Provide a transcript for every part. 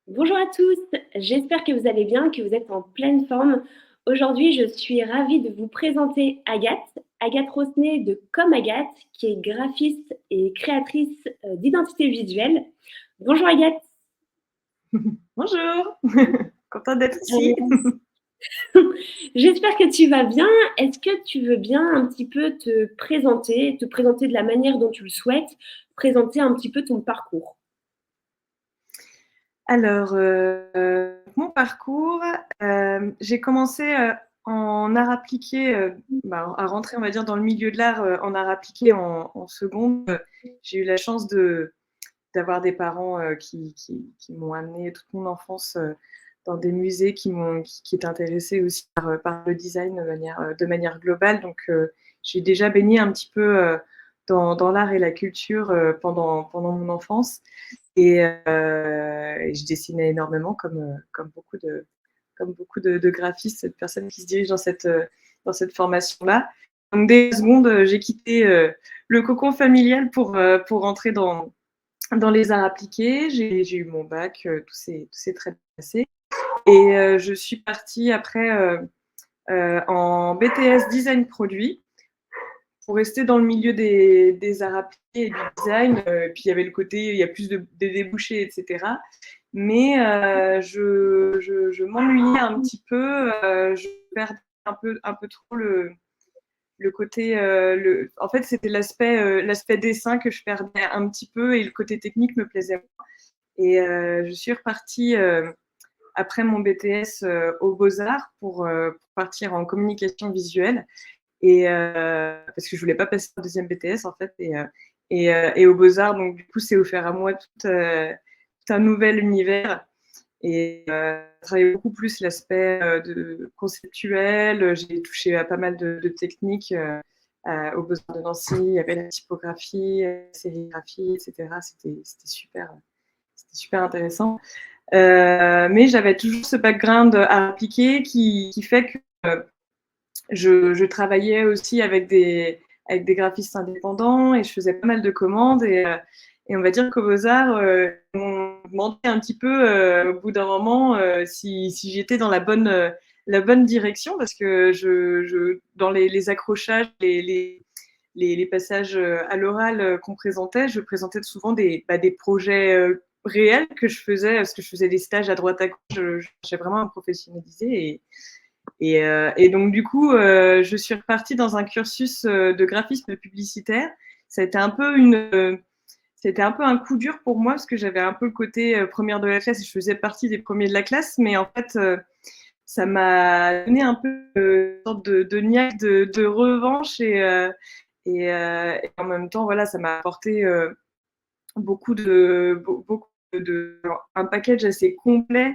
Bonjour à tous, j'espère que vous allez bien, que vous êtes en pleine forme. Aujourd'hui, je suis ravie de vous présenter Agathe, Agathe Rosnet de Comme Agathe, qui est graphiste et créatrice d'identité visuelle. Bonjour Agathe. Bonjour, contente d'être ici. Euh, J'espère que tu vas bien. Est-ce que tu veux bien un petit peu te présenter de la manière dont tu le souhaites, présenter un petit peu ton parcours? Alors, mon parcours, j'ai commencé en art appliqué, à rentrer, on va dire, dans le milieu de l'art en art appliqué en seconde. J'ai eu la chance d'avoir des parents qui m'ont amené toute mon enfance dans des musées qui étaient intéressés aussi par le design de manière globale. Donc, j'ai déjà baigné un petit peu dans l'art et la culture pendant mon enfance. Et je dessinais énormément comme beaucoup de graphistes, de personnes qui se dirigent dans cette formation-là. Donc, dès la seconde, j'ai quitté le cocon familial pour entrer dans les arts appliqués. J'ai eu mon bac, tout s'est très bien passé. Et je suis partie après en BTS Design Produit pour rester dans le milieu des arts appliqués et du design. Puis il y avait le côté, il y a plus de débouchés, etc. Mais je m'ennuyais un petit peu. Je perdais un peu trop le côté. En fait, c'était l'aspect dessin que je perdais un petit peu et le côté technique me plaisait moins. Et je suis repartie après mon BTS aux Beaux-Arts pour partir en communication visuelle. Et parce que je voulais pas passer un deuxième BTS en fait. Et aux Beaux-Arts, donc du coup, c'est offert à moi tout un nouvel univers. Et je travaillais beaucoup plus l'aspect de conceptuel. J'ai touché à pas mal de techniques aux Beaux-Arts de Nancy. Il y avait la typographie, la sérigraphie, etc. C'était super intéressant. Mais j'avais toujours ce background à appliquer qui fait que je travaillais aussi avec des graphistes indépendants et je faisais pas mal de commandes. Et on va dire qu'aux Beaux-Arts, on me demandait un petit peu au bout d'un moment si j'étais dans la bonne direction parce que dans les accrochages, les passages à l'oral qu'on présentait, je présentais souvent des projets réels que je faisais parce que je faisais des stages à droite à gauche. Je cherchais vraiment à me professionnaliser. Et donc, du coup, je suis repartie dans un cursus de graphisme publicitaire. Ça a été un peu c'était un peu un coup dur pour moi parce que j'avais un peu le côté première de la classe et je faisais partie des premiers de la classe. Mais en fait, ça m'a donné un peu une sorte de niaque de revanche et en même temps, voilà, ça m'a apporté beaucoup un package assez complet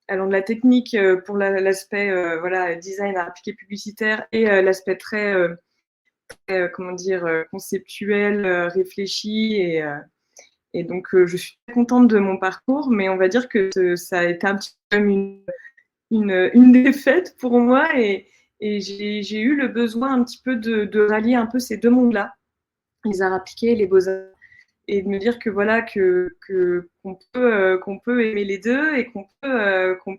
allant de la technique pour l'aspect voilà, design appliqué publicitaire et l'aspect très comment dire, conceptuel, réfléchi. Et donc, je suis très contente de mon parcours, mais on va dire que ça a été un petit peu comme une défaite pour moi. Et j'ai eu le besoin un petit peu de rallier un peu ces deux mondes-là, les arts appliqués, les beaux-arts, et de me dire que voilà qu'on peut aimer les deux et qu'on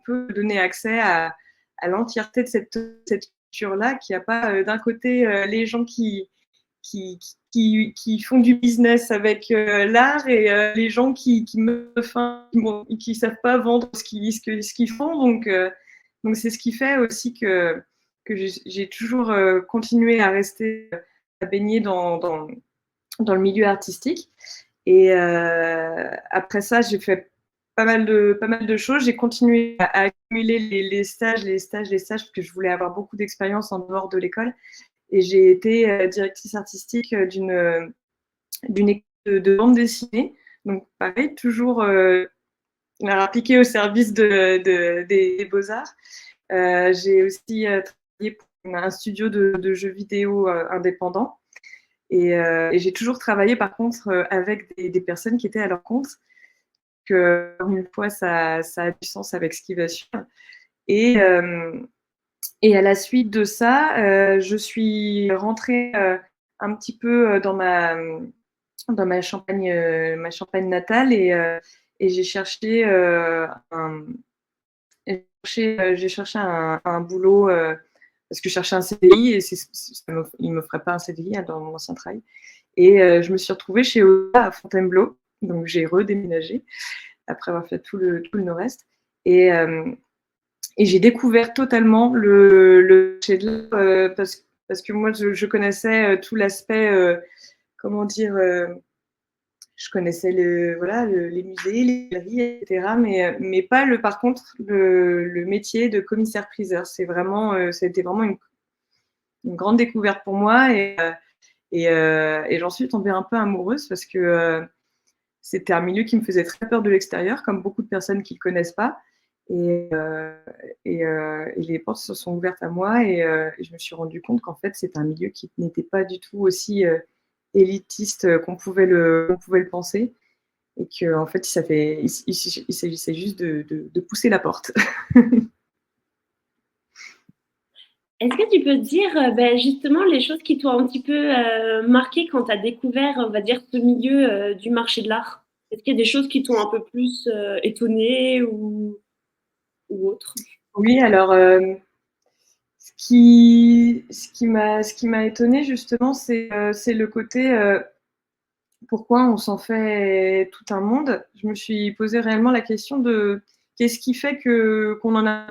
peut donner accès à l'entièreté de cette culture là, qu'il n'y a pas d'un côté les gens qui font du business avec l'art et les gens qui me faim, qui savent pas vendre ce qu'ils font. Donc c'est ce qui fait aussi que j'ai toujours continué à rester à baigner dans le milieu artistique. Et après ça, j'ai fait pas mal de choses. J'ai continué à accumuler les stages, parce que je voulais avoir beaucoup d'expérience en dehors de l'école. Et j'ai été directrice artistique d'une école de bande dessinée. Donc, pareil, toujours appliqué au service des beaux-arts. J'ai aussi travaillé pour un studio de jeux vidéo indépendant. Et j'ai toujours travaillé, par contre, avec des personnes qui étaient à leur compte. Que, une fois, ça a du sens avec ce qui va suivre. Et, euh, et à la suite de ça, je suis rentrée un petit peu dans ma Champagne natale. et j'ai cherché j'ai cherché un boulot parce que je cherchais un CDI et il ne m'offrait pas un CDI dans mon ancien travail. Et je me suis retrouvée chez Oda à Fontainebleau, donc j'ai redéménagé après avoir fait tout le nord-est. Et j'ai découvert totalement le marché de l'art parce que moi, je connaissais tout l'aspect, comment dire, je connaissais les musées, les galeries, etc. Mais pas par contre le métier de commissaire-priseur. Ça a été vraiment une grande découverte pour moi et j'en suis tombée un peu amoureuse parce que c'était un milieu qui me faisait très peur de l'extérieur, comme beaucoup de personnes qui ne le connaissent pas. Et, les portes se sont ouvertes à moi et je me suis rendu compte qu'en fait, c'est un milieu qui n'était pas du tout aussi élitiste qu'on pouvait le penser. Et qu'en fait, il s'agissait juste de pousser la porte. Est-ce que tu peux dire justement les choses qui t'ont un petit peu marqué quand tu as découvert, on va dire, ce milieu du marché de l'art? Est-ce qu'il y a des choses qui t'ont un peu plus étonné ou autre? Oui, alors ce qui m'a étonnée justement, c'est le côté pourquoi on s'en fait tout un monde. Je me suis posé réellement la question de qu'est-ce qui fait qu'on en a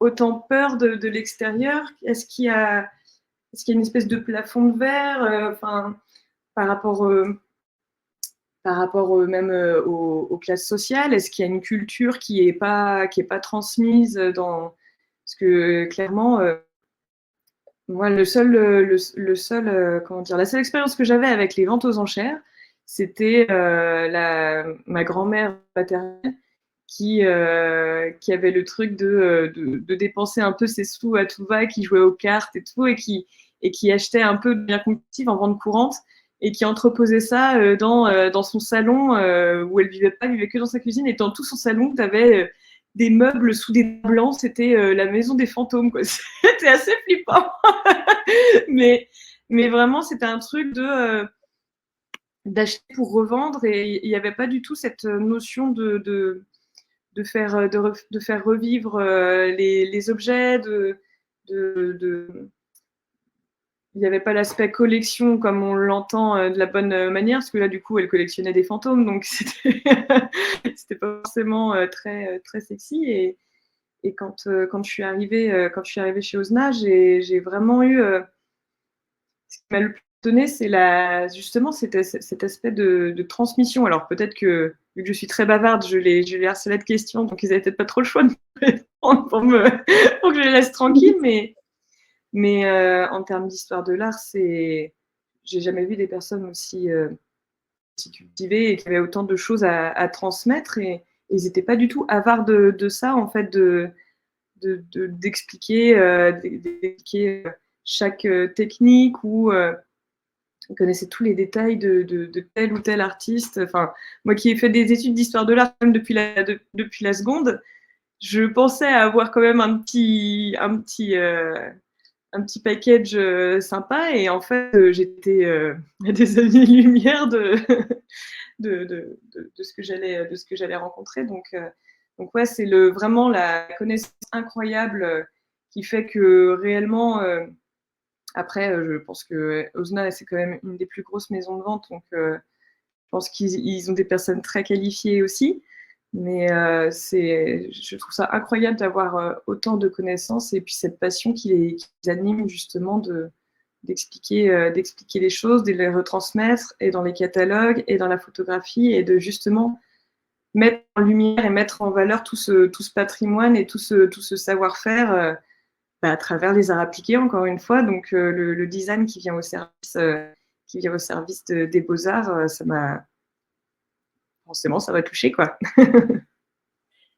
autant peur de l'extérieur. Est-ce qu'il y a une espèce de plafond de verre, par rapport même aux classes sociales? Est-ce qu'il y a une culture qui est pas transmise parce que clairement, moi, comment dire, la seule expérience que j'avais avec les ventes aux enchères, c'était ma grand-mère paternelle qui avait le truc de dépenser un peu ses sous à tout va, qui jouait aux cartes et tout, et qui achetait un peu de biens collectifs en vente courante, et qui entreposait ça dans son salon où elle vivait que dans sa cuisine, et dans tout son salon, tu avais des meubles sous des draps blancs, c'était la maison des fantômes, quoi. C'était assez flippant. mais, mais vraiment, c'était un truc d'acheter pour revendre, et il n'y avait pas du tout cette notion de faire revivre les objets, il n'y avait pas l'aspect collection comme on l'entend de la bonne manière, parce que là, du coup, elle collectionnait des fantômes, donc c'était pas forcément très sexy. Et quand je suis arrivée chez Ozna, j'ai vraiment eu ce qui m'a le plus donné, c'est justement cet aspect de transmission. Alors peut-être que, vu que je suis très bavarde, je les harcelais de questions, donc ils n'avaient peut-être pas trop le choix de me répondre pour que je les laisse tranquilles. Mais en termes d'histoire de l'art, j'ai jamais vu des personnes aussi cultivées et qui avaient autant de choses à transmettre. Et ils n'étaient pas du tout avares de ça, en fait, d'expliquer chaque technique ou ils connaissaient tous les détails de tel ou tel artiste. Enfin, moi qui ai fait des études d'histoire de l'art même depuis la seconde, je pensais avoir quand même un petit package sympa, et en fait, j'étais à des années-lumière de ce que j'allais rencontrer. Donc ouais, c'est vraiment la connaissance incroyable qui fait que réellement, après, je pense que Ozna, c'est quand même une des plus grosses maisons de vente, donc je pense qu'ils ont des personnes très qualifiées aussi. Mais je trouve ça incroyable d'avoir autant de connaissances et puis cette passion qui les anime justement d'expliquer les choses, de les retransmettre, et dans les catalogues et dans la photographie, et de justement mettre en lumière et mettre en valeur tout ce patrimoine et tout ce savoir-faire à travers les arts appliqués, encore une fois. Donc le design qui vient au service des beaux-arts, forcément, ça m'a touché, quoi.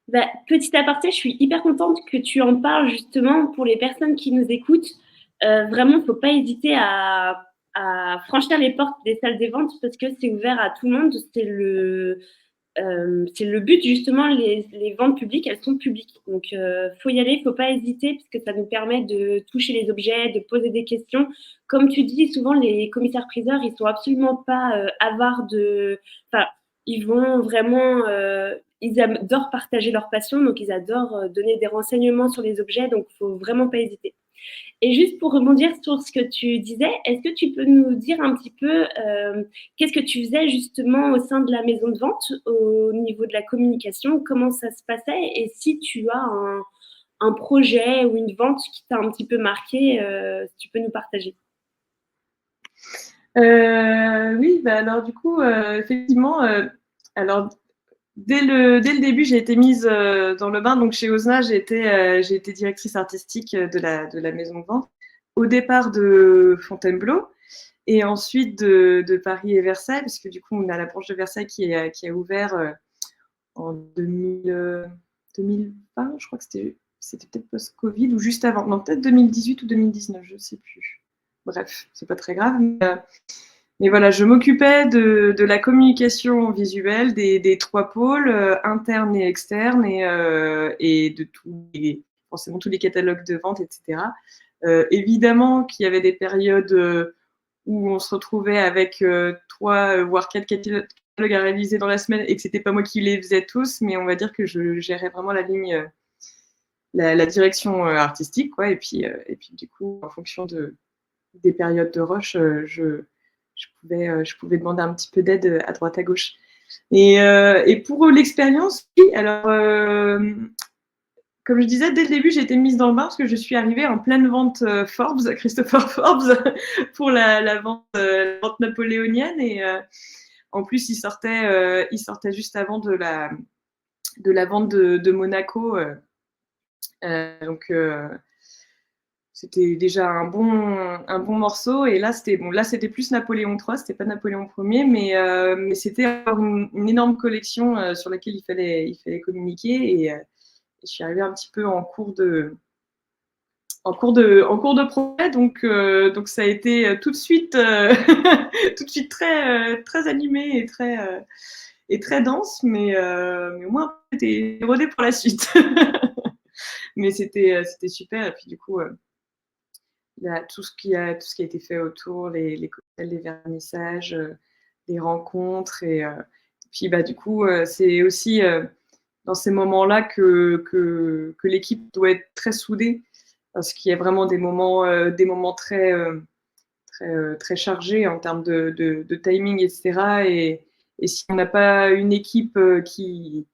Bah, petit aparté, je suis hyper contente que tu en parles justement pour les personnes qui nous écoutent. Vraiment, il ne faut pas hésiter à franchir les portes des salles des ventes parce que c'est ouvert à tout le monde. C'est le but justement, les ventes publiques, elles sont publiques. Donc, faut y aller, faut pas hésiter parce que ça nous permet de toucher les objets, de poser des questions. Comme tu dis, souvent les commissaires-priseurs, ils sont absolument pas avares de. Enfin, Ils vont vraiment, ils adorent partager leur passion, donc ils adorent donner des renseignements sur les objets, donc il faut vraiment pas hésiter. Et juste pour rebondir sur ce que tu disais, est-ce que tu peux nous dire un petit peu qu'est-ce que tu faisais justement au sein de la maison de vente au niveau de la communication, comment ça se passait et si tu as un projet ou une vente qui t'a un petit peu marqué, si tu peux nous partager. Oui, bah alors du coup, effectivement, alors dès le début, j'ai été mise dans le bain. Donc chez Ozna, j'ai été directrice artistique de la maison de vente. Au départ de Fontainebleau et ensuite de Paris et Versailles, parce que du coup, on a la branche de Versailles qui a ouvert en 2020, je crois que c'était peut-être post-Covid ou juste avant. Non, peut-être 2018 ou 2019, je ne sais plus. Bref, c'est pas très grave. Mais voilà, je m'occupais de la communication visuelle des trois pôles, internes et externes, et de forcément tous les catalogues de vente, etc. Évidemment qu'il y avait des périodes où on se retrouvait avec 3, voire 4 catalogues à réaliser dans la semaine et que c'était pas moi qui les faisais tous, mais on va dire que je gérais vraiment la ligne, la direction artistique, quoi. Et puis du coup, en fonction des périodes de rush, je pouvais demander un petit peu d'aide à droite à gauche. Et pour l'expérience, oui, alors comme je disais, dès le début, j'ai été mise dans le bain parce que je suis arrivée en pleine vente Forbes, Christopher Forbes, pour la vente napoléonienne. Et en plus, il sortait juste avant de la vente de Monaco. Donc, c'était déjà un bon morceau. Et là, c'était plus Napoléon III, c'était pas Napoléon Ier, mais c'était une énorme collection sur laquelle il fallait communiquer. Et je suis arrivée un petit peu en cours de projet, donc ça a été tout de suite, tout de suite très animé et très dense, mais au moins c'était rodé pour la suite. Mais c'était super. Et puis du coup, il y a tout ce qui a été fait autour, les cocktails, les vernissages, les rencontres. Et puis bah, du coup, c'est aussi dans ces moments-là que l'équipe doit être très soudée, parce qu'il y a vraiment des moments très chargés en termes de timing, etc. Et si on n'a pas une équipe qui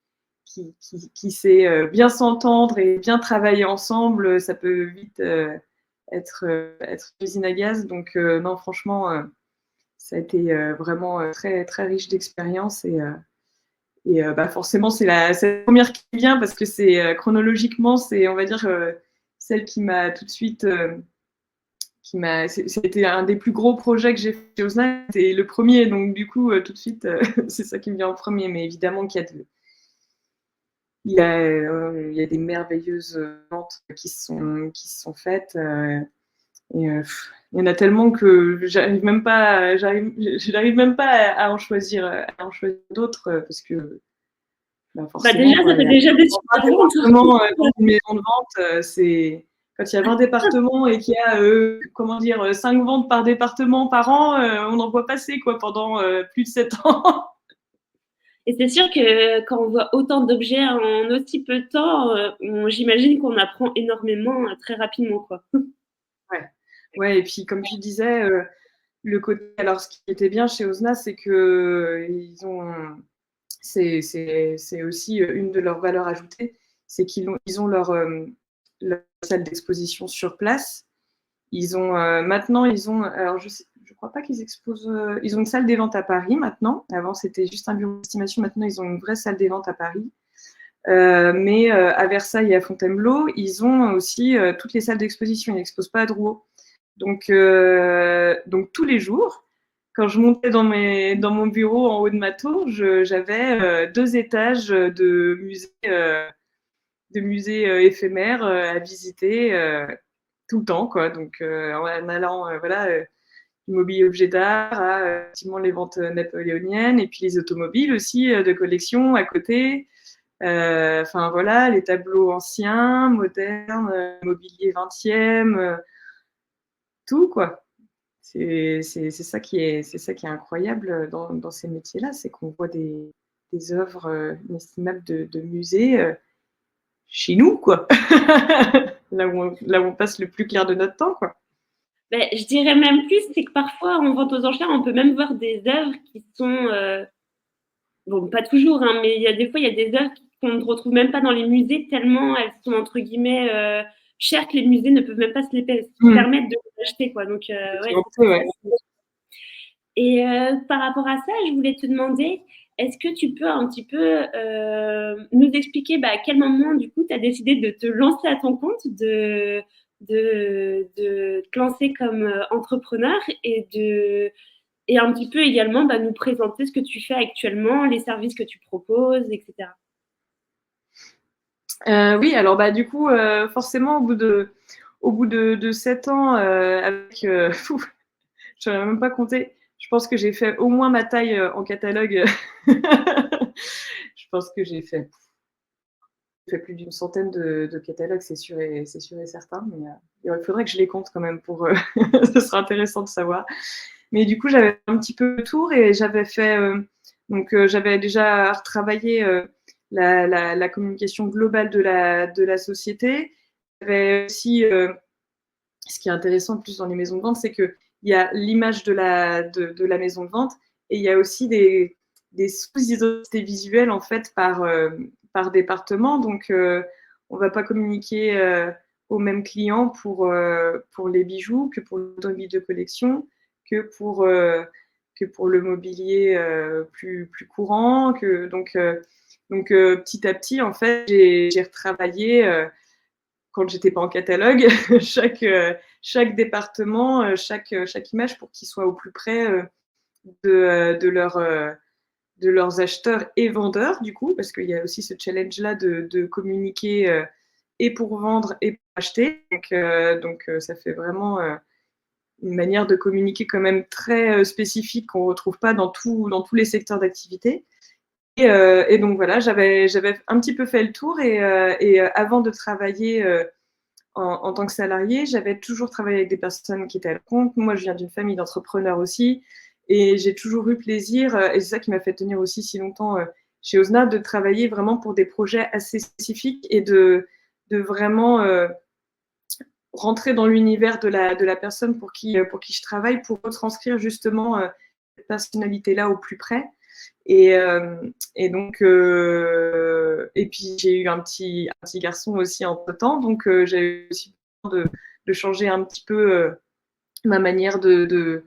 sait bien s'entendre et bien travailler ensemble, ça peut vite être une usine à gaz. Donc non, franchement, ça a été vraiment très riche d'expérience. Et bah, forcément, c'est la première qui vient parce que c'est chronologiquement, c'est, on va dire, celle qui m'a tout de suite. C'était un des plus gros projets que j'ai fait chez Ozna. C'était le premier, donc du coup, tout de suite, c'est ça qui me vient en premier. Mais évidemment qu'il y a il y a des merveilleuses ventes qui se sont faites. Et il y en a tellement que j'arrive même pas, à en choisir d'autres, parce que bah, Bah forcément, déjà, quand ça il fait y a déjà des 20 super ventes. départements dans une maison de vente, c'est quand il y a 20 départements et qu'il y a comment dire 5 ventes par département par an, on en voit passer quoi pendant plus de 7 ans. Et c'est sûr que quand on voit autant d'objets en aussi peu de temps, j'imagine qu'on apprend énormément très rapidement, quoi. Ouais. Ouais, et puis comme tu disais, le côté, alors ce qui était bien chez Ozna, c'est que c'est aussi une de leurs valeurs ajoutées, c'est ils ont leur salle d'exposition sur place. Maintenant, alors je crois pas qu'ils exposent, ils ont une salle des ventes à Paris maintenant. Avant, c'était juste un bureau d'estimation. Maintenant, ils ont une vraie salle des ventes à Paris. Mais à Versailles et à Fontainebleau, ils ont aussi toutes les salles d'exposition. Ils n'exposent pas à Drouot. Donc tous les jours, quand je montais dans mon bureau en haut de ma tour, j'avais 2 étages de musées éphémères à visiter tout le temps, quoi. Donc en allant voilà, du mobilier objet d'art à effectivement les ventes napoléoniennes et puis les automobiles aussi de collection à côté. Enfin voilà, les tableaux anciens, modernes, mobilier 20e, tout quoi. C'est ça qui est incroyable dans ces métiers-là, c'est qu'on voit des œuvres inestimables de musées chez nous, quoi. Là où on passe le plus clair de notre temps, quoi. Ben, je dirais même plus, c'est que parfois, en vente aux enchères, on peut même voir des œuvres qui sont, bon, pas toujours, hein, mais il y a des fois, il y a des œuvres qu'on ne retrouve même pas dans les musées tellement elles sont, entre guillemets, chères que les musées ne peuvent même pas se les permettre de les acheter, quoi. Donc, ouais, c'est Ouais. et par rapport à ça, je voulais te demander, est-ce que tu peux un petit peu nous expliquer à quel moment, du coup, tu as décidé de te lancer à ton compte, de te lancer comme entrepreneur et un petit peu également nous présenter ce que tu fais actuellement, les services que tu proposes, etc. Oui, alors du coup, forcément, au bout de 7 ans, avec, je n'aurais même pas compté. Je pense que j'ai fait au moins ma taille en catalogue. Je pense que j'ai fait plus d'une centaine de catalogues, c'est sûr et certain. Mais il faudrait que je les compte quand même pour. Ce sera intéressant de savoir. Mais du coup, j'avais un petit peu le tour et j'avais fait. J'avais déjà retravaillé la communication globale de la société. J'avais aussi. Ce qui est intéressant en plus dans les maisons de vente, c'est qu'il y a l'image de la maison de vente et il y a aussi des sous-identités visuelles en fait par département. Donc, on ne va pas communiquer aux mêmes clients pour les bijoux que pour l'automobile de collection, que pour le mobilier plus courant. Donc, petit à petit, en fait, j'ai retravaillé quand j'étais pas en catalogue, chaque département, chaque image pour qu'ils soient au plus près de leurs acheteurs et vendeurs, du coup, parce qu'il y a aussi ce challenge-là de communiquer et pour vendre et pour acheter. Donc ça fait vraiment une manière de communiquer quand même très spécifique qu'on ne retrouve pas dans tous les secteurs d'activité. Et donc voilà, j'avais un petit peu fait le tour et avant de travailler en tant que salarié, j'avais toujours travaillé avec des personnes qui étaient à leur compte. Moi, je viens d'une famille d'entrepreneurs aussi et j'ai toujours eu plaisir, et c'est ça qui m'a fait tenir aussi si longtemps chez Ozna, de travailler vraiment pour des projets assez spécifiques et de vraiment rentrer dans l'univers de la personne pour qui je travaille, pour retranscrire justement cette personnalité-là au plus près. Et donc, et puis j'ai eu un petit garçon aussi entre-temps, donc j'ai aussi besoin de changer un petit peu ma manière de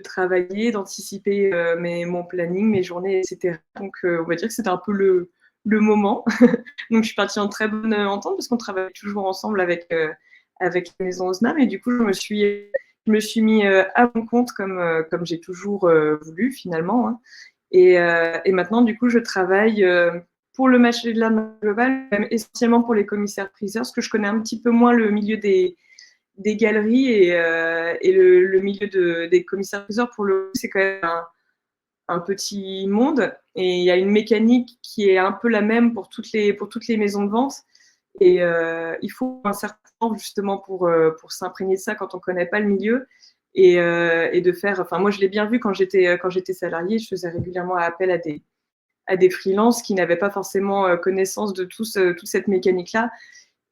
travailler, d'anticiper mon planning, mes journées, etc. Donc, on va dire que c'était un peu le moment. Donc, je suis partie en très bonne entente parce qu'on travaille toujours ensemble avec la Maison Osnam. Et du coup, je me suis mis à mon compte comme j'ai toujours voulu finalement. Hein. Et maintenant, du coup, je travaille pour le marché de l'art global, même essentiellement pour les commissaires-priseurs, parce que je connais un petit peu moins le milieu des galeries et le milieu des commissaires-priseurs. Pour le coup, c'est quand même un petit monde et il y a une mécanique qui est un peu la même pour toutes les maisons de vente. Et il faut un certain temps justement pour s'imprégner de ça quand on ne connaît pas le milieu et de faire. Enfin, moi, je l'ai bien vu quand j'étais salariée, je faisais régulièrement appel à des freelances qui n'avaient pas forcément connaissance de toute cette mécanique-là.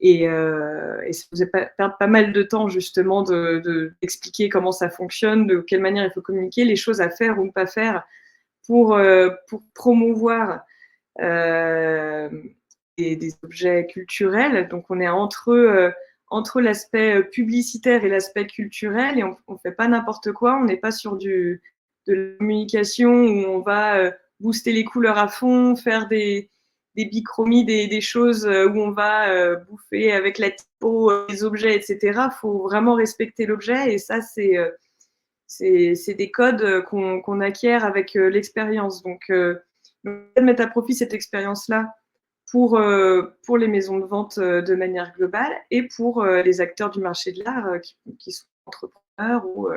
Et ça faisait perdre pas mal de temps justement d'expliquer comment ça fonctionne, de quelle manière il faut communiquer, les choses à faire ou ne pas faire pour promouvoir des objets culturels. Donc, on est entre l'aspect publicitaire et l'aspect culturel et on ne fait pas n'importe quoi. On n'est pas sur de la communication où on va booster les couleurs à fond, faire des bichromies, des choses où on va bouffer avec la typo les objets, etc. Il faut vraiment respecter l'objet et ça, c'est des codes qu'on acquiert avec l'expérience. Donc, mettre à profit cette expérience-là pour les maisons de vente de manière globale et pour les acteurs du marché de l'art qui sont entrepreneurs ou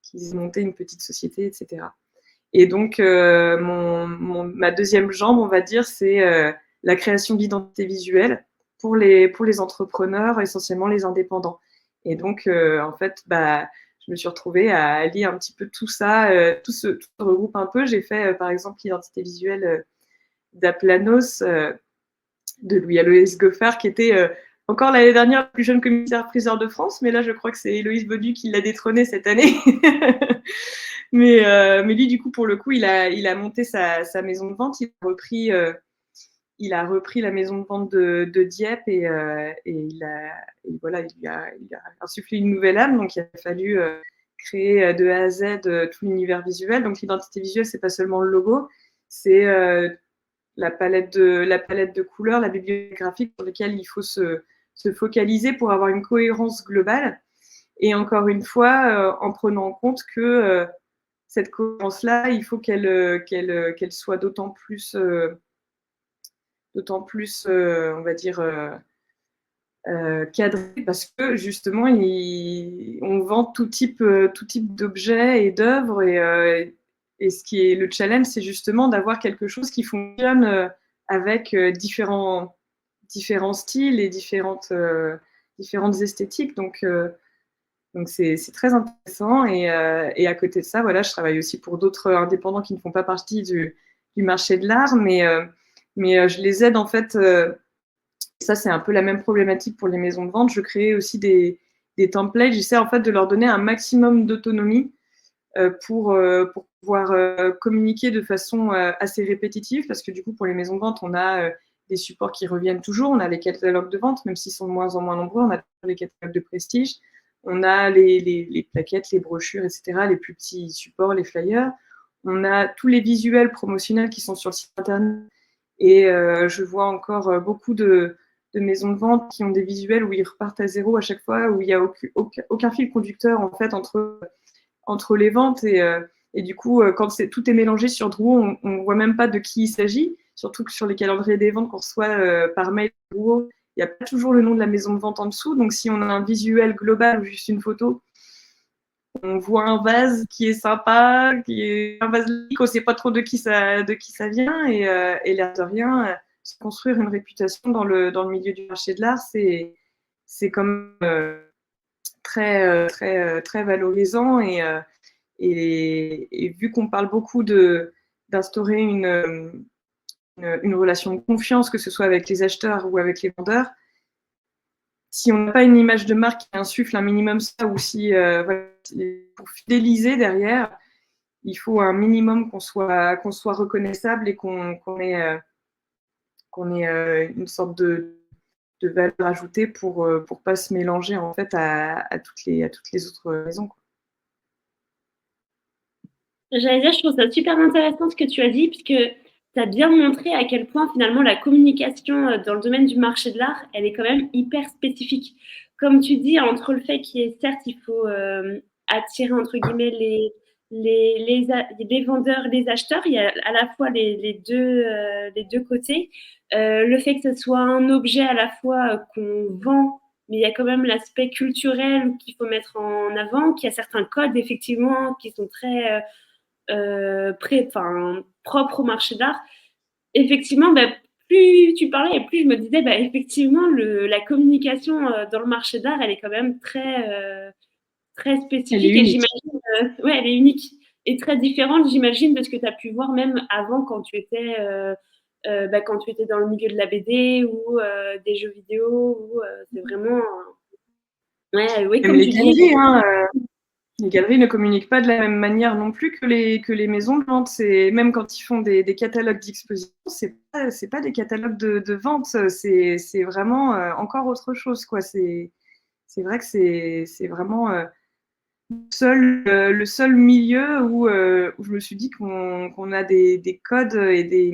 qui ont monté une petite société, etc. Et donc, ma deuxième jambe, on va dire, c'est la création d'identité visuelle pour les entrepreneurs, essentiellement les indépendants. Et donc, en fait, je me suis retrouvée à allier un petit peu tout ça, tout se regroupe un peu. J'ai fait, par exemple, l'identité visuelle d'Aplanos de Louis-Aloïs Goffard, qui était encore l'année dernière le plus jeune commissaire-priseur de France, mais là, je crois que c'est Héloïse Baudu qui l'a détrôné cette année. mais lui, du coup, pour le coup, il a monté sa maison de vente. Il a repris la maison de vente de Dieppe et voilà, il lui a insufflé une nouvelle âme. Donc, il a fallu créer de A à Z tout l'univers visuel. Donc, l'identité visuelle, c'est pas seulement le logo, c'est la palette de couleurs, la bibliothèque graphique sur laquelle il faut se focaliser pour avoir une cohérence globale. Et encore une fois, en prenant en compte que cette cohérence-là, il faut qu'elle soit d'autant plus, on va dire, cadrée, parce que justement, on vend tout type d'objets et d'œuvres. Et ce qui est le challenge, c'est justement d'avoir quelque chose qui fonctionne avec différents styles et différentes esthétiques. Donc c'est très intéressant. Et à côté de ça, voilà, je travaille aussi pour d'autres indépendants qui ne font pas partie du marché de l'art, mais je les aide en fait. Ça, c'est un peu la même problématique pour les maisons de vente. Je crée aussi des templates. J'essaie en fait de leur donner un maximum d'autonomie pour pouvoir communiquer de façon assez répétitive, parce que du coup, pour les maisons de vente, on a des supports qui reviennent toujours. On a les catalogues de vente, même s'ils sont de moins en moins nombreux. On a les catalogues de prestige. On a les plaquettes, les brochures, etc., les plus petits supports, les flyers. On a tous les visuels promotionnels qui sont sur le site internet. Et je vois encore beaucoup de maisons de vente qui ont des visuels où ils repartent à zéro à chaque fois, où il n'y a aucun fil conducteur en fait entre les ventes. Et du coup, quand tout est mélangé sur Drouot, on ne voit même pas de qui il s'agit. Surtout que sur les calendriers des ventes qu'on reçoit par mail Drouot, il n'y a pas toujours le nom de la maison de vente en dessous. Donc, si on a un visuel global ou juste une photo, on voit un vase qui est sympa, qui est un vase on ne sait pas trop de qui ça vient. Et l'air de rien, se construire une réputation dans le milieu du marché de l'art, c'est quand même très valorisant. Et vu qu'on parle beaucoup d'instaurer une relation de confiance, que ce soit avec les acheteurs ou avec les vendeurs, si on n'a pas une image de marque qui insuffle un minimum ça, ou si pour fidéliser derrière, il faut un minimum qu'on soit reconnaissable et qu'on ait une sorte de valeur ajoutée pour pas se mélanger en fait à toutes les autres maisons, quoi. J'allais dire, je trouve ça super intéressant ce que tu as dit, puisque tu as bien montré à quel point finalement la communication dans le domaine du marché de l'art, elle est quand même hyper spécifique. Comme tu dis, entre le fait qu'il y ait, certes, il faut attirer entre guillemets les vendeurs, les acheteurs, il y a à la fois les deux côtés. Le fait que ce soit un objet à la fois qu'on vend, mais il y a quand même l'aspect culturel qu'il faut mettre en avant, qu'il y a certains codes effectivement qui sont très propre au marché d'art. Effectivement, bah, plus tu parlais et plus je me disais, bah, effectivement, la communication dans le marché d'art, elle est quand même très spécifique et j'imagine, ouais, elle est unique et très différente, j'imagine, de ce que tu as pu voir même avant quand tu étais dans le milieu de la BD ou des jeux vidéo. C'est vraiment. Oui, comme Les tu dis. galeries, hein, les galeries ne communiquent pas de la même manière non plus que les maisons de vente. Même quand ils font des catalogues d'exposition, c'est pas des catalogues de vente, c'est vraiment encore autre chose, quoi. C'est vrai que c'est vraiment le seul milieu où je me suis dit qu'on a des codes et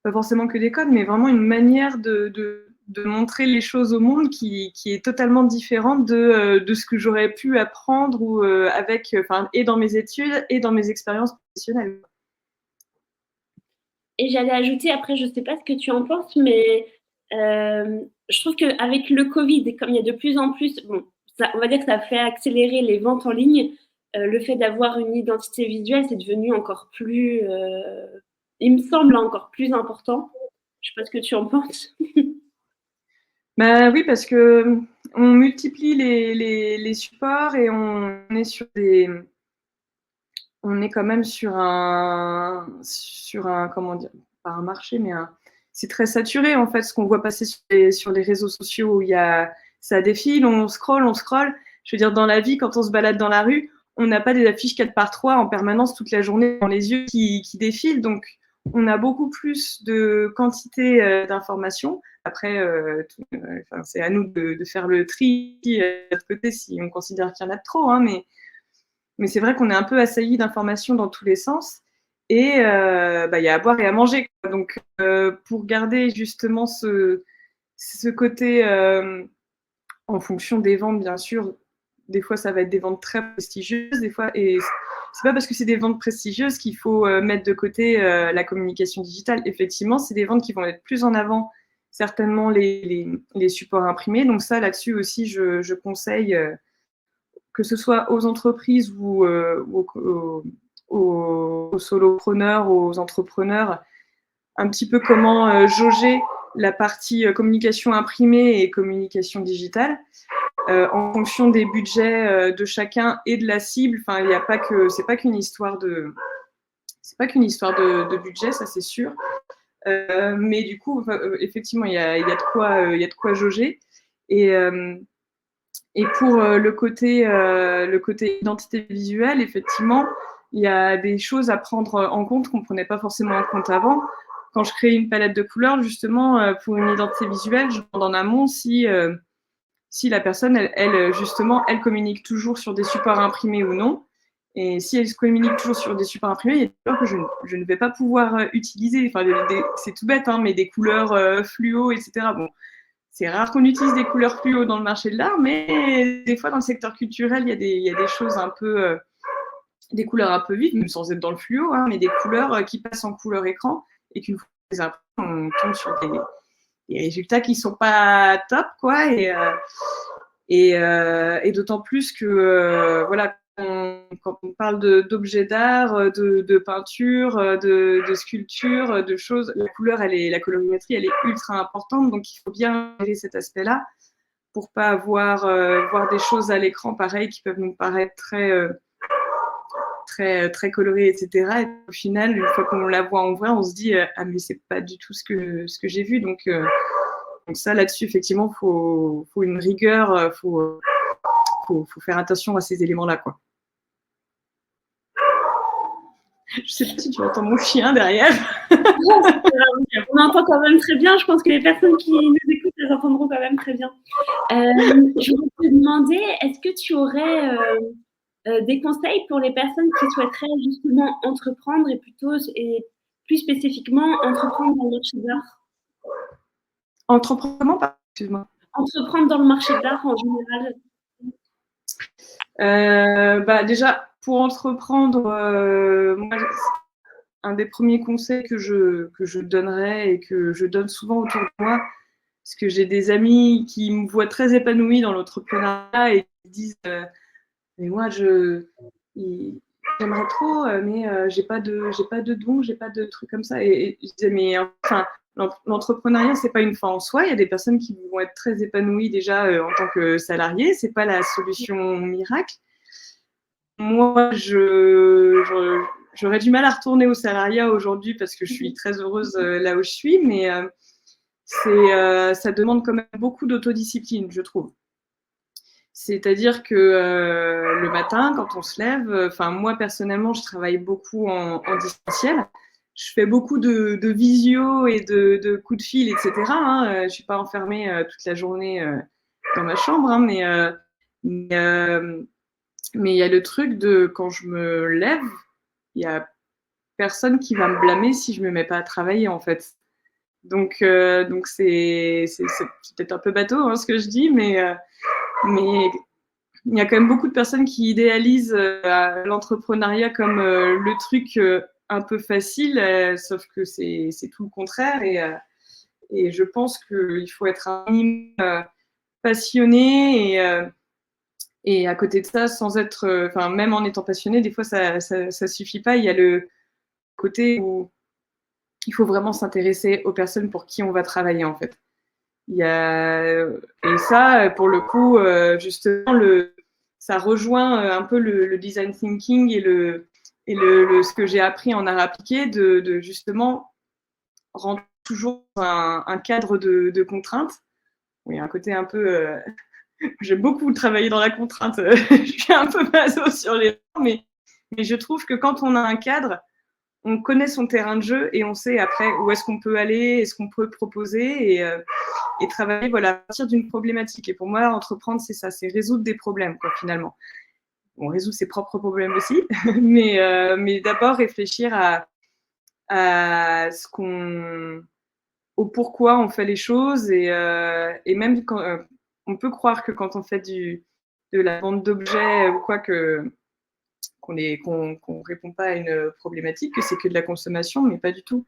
pas forcément que des codes, mais vraiment une manière de montrer les choses au monde qui est totalement différente de ce que j'aurais pu apprendre ou et dans mes études et dans mes expériences professionnelles. Et j'allais ajouter, après, je ne sais pas ce que tu en penses, mais je trouve qu'avec le Covid, comme il y a de plus en plus, bon, on va dire que ça fait accélérer les ventes en ligne, le fait d'avoir une identité visuelle, c'est devenu encore plus, il me semble, encore plus important. Je ne sais pas ce que tu en penses. Bah oui, parce que on multiplie les supports et on est quand même sur un comment dire, pas un marché, mais c'est très saturé en fait ce qu'on voit passer sur les réseaux sociaux où ça défile, on scrolle, on scrolle. Je veux dire, dans la vie, quand on se balade dans la rue, on n'a pas des affiches 4 par 3 en permanence toute la journée dans les yeux qui défilent. Donc, on a beaucoup plus de quantité d'informations. Après, c'est à nous de faire le tri de notre côté si on considère qu'il y en a trop, hein, mais c'est vrai qu'on est un peu assailli d'informations dans tous les sens. Et il y a à boire et à manger, quoi. Donc, pour garder justement ce côté, en fonction des ventes, bien sûr, des fois, ça va être des ventes très prestigieuses, des fois, et c'est pas parce que c'est des ventes prestigieuses qu'il faut mettre de côté la communication digitale. Effectivement, c'est des ventes qui vont être plus en avant, certainement les supports imprimés. Donc ça, là-dessus aussi, je conseille que ce soit aux entreprises ou aux solopreneurs, aux entrepreneurs, un petit peu comment jauger la partie communication imprimée et communication digitale en fonction des budgets de chacun et de la cible. Enfin, il n'y a pas que c'est pas qu'une histoire de budget, ça c'est sûr. Mais du coup, effectivement, il y a de quoi jauger. Et et pour le côté identité visuelle, effectivement, il y a des choses à prendre en compte qu'on ne prenait pas forcément en compte avant. Quand je crée une palette de couleurs, justement, pour une identité visuelle, je demande en amont si la personne, justement, elle communique toujours sur des supports imprimés ou non. Et si elle communique toujours sur des supports imprimés, il y a des couleurs que je ne vais pas pouvoir utiliser. Enfin, c'est tout bête, hein, mais des couleurs fluo, etc. Bon, c'est rare qu'on utilise des couleurs fluo dans le marché de l'art, mais des fois dans le secteur culturel, il y a des choses un peu, des couleurs un peu vives, même sans être dans le fluo, hein, mais des couleurs qui passent en couleur écran et qu'une fois les imprime, on tombe sur des résultats qui sont pas top, quoi. Et d'autant plus que voilà, quand on parle d'objets d'art, de peinture, de sculpture, de choses, la colorimétrie, elle est ultra importante, donc il faut bien gérer cet aspect-là pour pas voir des choses à l'écran pareil qui peuvent nous paraître très colorées, etc. Et au final, une fois qu'on la voit en vrai, on se dit ah mais c'est pas du tout ce que j'ai vu, donc ça là-dessus effectivement faut une rigueur, faut faire attention à ces éléments-là, quoi. Je sais pas si tu entends mon chien derrière. On entend quand même très bien. Je pense que les personnes qui nous écoutent, elles entendront quand même très bien. Je voulais te demander, est-ce que tu aurais des conseils pour les personnes qui souhaiteraient justement entreprendre et plus spécifiquement entreprendre dans le marché de l'art? Entreprendre, excuse-moi. Entreprendre dans le marché de l'art en général. Déjà, pour entreprendre, moi, un des premiers conseils que je donnerais et que je donne souvent autour de moi, parce que j'ai des amis qui me voient très épanouie dans l'entrepreneuriat et qui disent mais moi, j'aimerais trop, mais j'ai pas de dons, j'ai pas de trucs comme ça. Et je disais, mais enfin, l'entrepreneuriat, c'est pas une fin en soi. Il y a des personnes qui vont être très épanouies déjà en tant que salariés. C'est pas la solution miracle. Moi, j'aurais du mal à retourner au salariat aujourd'hui parce que je suis très heureuse là où je suis, mais ça demande quand même beaucoup d'autodiscipline, je trouve. C'est-à-dire que le matin, quand on se lève, moi personnellement, je travaille beaucoup en distanciel. Je fais beaucoup de visio et de coups de fil, etc. Hein. Je ne suis pas enfermée toute la journée dans ma chambre, hein, mais il y a le truc de quand je me lève, il y a personne qui va me blâmer si je me mets pas à travailler en fait. Donc c'est peut-être un peu bateau hein, ce que je dis, mais il y a quand même beaucoup de personnes qui idéalisent l'entrepreneuriat comme le truc un peu facile, sauf que c'est tout le contraire. Et je pense qu'il faut être un minimum passionné et à côté de ça, sans être, même en étant passionné, des fois ça suffit pas. Il y a le côté où il faut vraiment s'intéresser aux personnes pour qui on va travailler en fait. Et ça, pour le coup, justement, ça rejoint un peu le design thinking et ce que j'ai appris en art appliqué de justement rendre toujours un cadre de contraintes. Oui, un côté un peu. J'aime beaucoup travailler dans la contrainte. Je suis un peu maso sur les gens, mais je trouve que quand on a un cadre, on connaît son terrain de jeu et on sait après où est-ce qu'on peut aller, est-ce qu'on peut proposer et travailler voilà, à partir d'une problématique. Et pour moi, entreprendre, c'est ça, c'est résoudre des problèmes, quoi, finalement. On résout ses propres problèmes aussi, mais d'abord réfléchir à au pourquoi on fait les choses et même quand on peut croire que quand on fait de la vente d'objets ou quoi qu'on répond pas à une problématique, que c'est que de la consommation, mais pas du tout.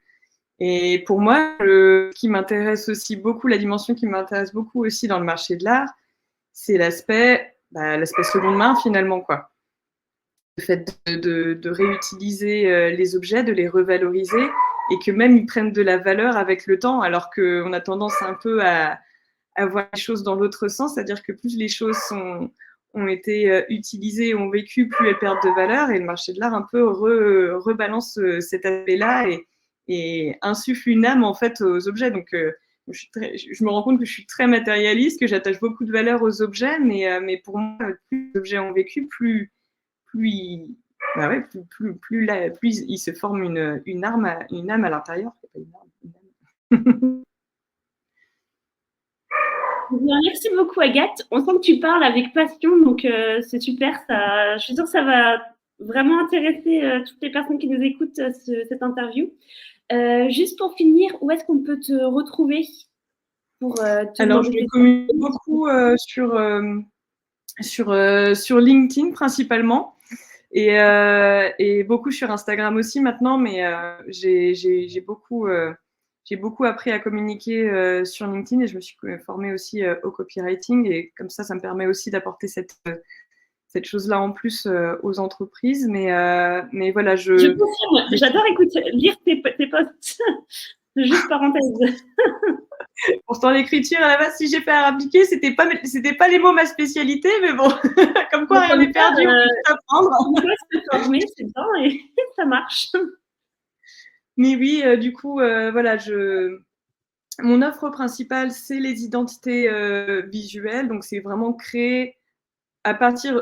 Et pour moi, ce qui m'intéresse aussi beaucoup, la dimension qui m'intéresse beaucoup aussi dans le marché de l'art, c'est l'aspect seconde main finalement, quoi. Le fait de réutiliser les objets, de les revaloriser et que même ils prennent de la valeur avec le temps, alors qu'on a tendance un peu à voir les choses dans l'autre sens, c'est-à-dire que plus les choses ont été utilisées, ont vécu, plus elles perdent de valeur. Et le marché de l'art un peu rebalance cet aspect-là et insuffle une âme en fait aux objets. Donc je me rends compte que je suis très matérialiste, que j'attache beaucoup de valeur aux objets, mais pour moi, plus les objets ont vécu, plus il se forme une âme à l'intérieur. Merci beaucoup, Agathe. On sent que tu parles avec passion, donc c'est super. Ça, je suis sûre que ça va vraiment intéresser toutes les personnes qui nous écoutent cette interview. Juste pour finir, où est-ce qu'on peut te retrouver pour Alors, je communique beaucoup sur LinkedIn principalement et beaucoup sur Instagram aussi maintenant, mais j'ai beaucoup appris à communiquer sur LinkedIn et je me suis formée aussi au copywriting et comme ça me permet aussi d'apporter cette chose-là en plus aux entreprises. Mais voilà, je confirme, j'adore lire tes posts. Juste parenthèse. Pourtant, l'écriture, à la base, si j'ai fait à appliquer, c'était pas les mots ma spécialité, mais bon, comme quoi rien n'est perdu, on peut tout apprendre. On peut se former, c'est bien et ça marche. Mais oui, du coup, voilà, mon offre principale, c'est les identités visuelles. Donc, c'est vraiment créer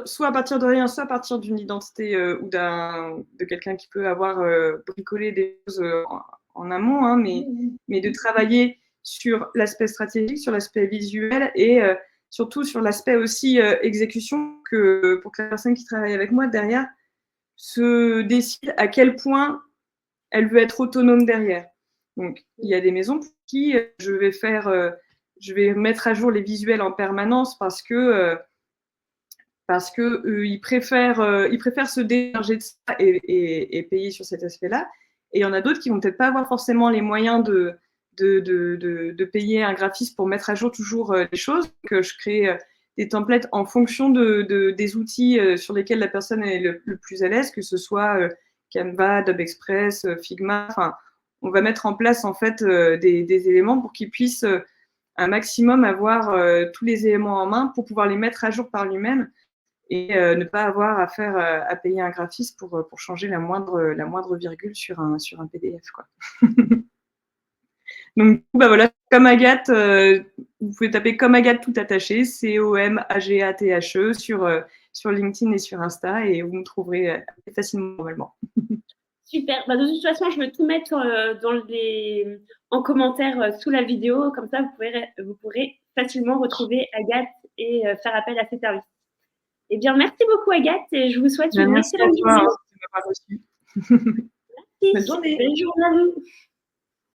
soit à partir de rien, soit à partir d'une identité ou de quelqu'un qui peut avoir bricolé des choses en amont, hein, mais de travailler sur l'aspect stratégique, sur l'aspect visuel et surtout sur l'aspect aussi exécution pour que la personne qui travaille avec moi derrière se décide à quel point elle veut être autonome derrière. Donc, il y a des maisons pour qui je vais mettre à jour les visuels en permanence parce que ils préfèrent se décharger de ça et payer sur cet aspect-là. Et il y en a d'autres qui vont peut-être pas avoir forcément les moyens de payer un graphiste pour mettre à jour toujours les choses. Donc, je crée des templates en fonction des outils sur lesquels la personne est le plus à l'aise, que ce soit Canva, Adobe Express, Figma. Enfin, on va mettre en place en fait des éléments pour qu'ils puissent un maximum avoir tous les éléments en main pour pouvoir les mettre à jour par lui-même et ne pas avoir à payer un graphiste pour changer la moindre virgule sur un PDF, quoi. Donc, voilà, comme Agathe, vous pouvez taper comme Agathe tout attaché, COMAGATHE sur LinkedIn et sur Insta et vous me trouverez facilement normalement. Super. De toute façon, je vais tout mettre en commentaire sous la vidéo. Comme ça, vous pourrez facilement retrouver Agathe et faire appel à ses services. Eh bien, merci beaucoup, Agathe, et je vous souhaite une excellente journée. Merci. Bonne journée à vous.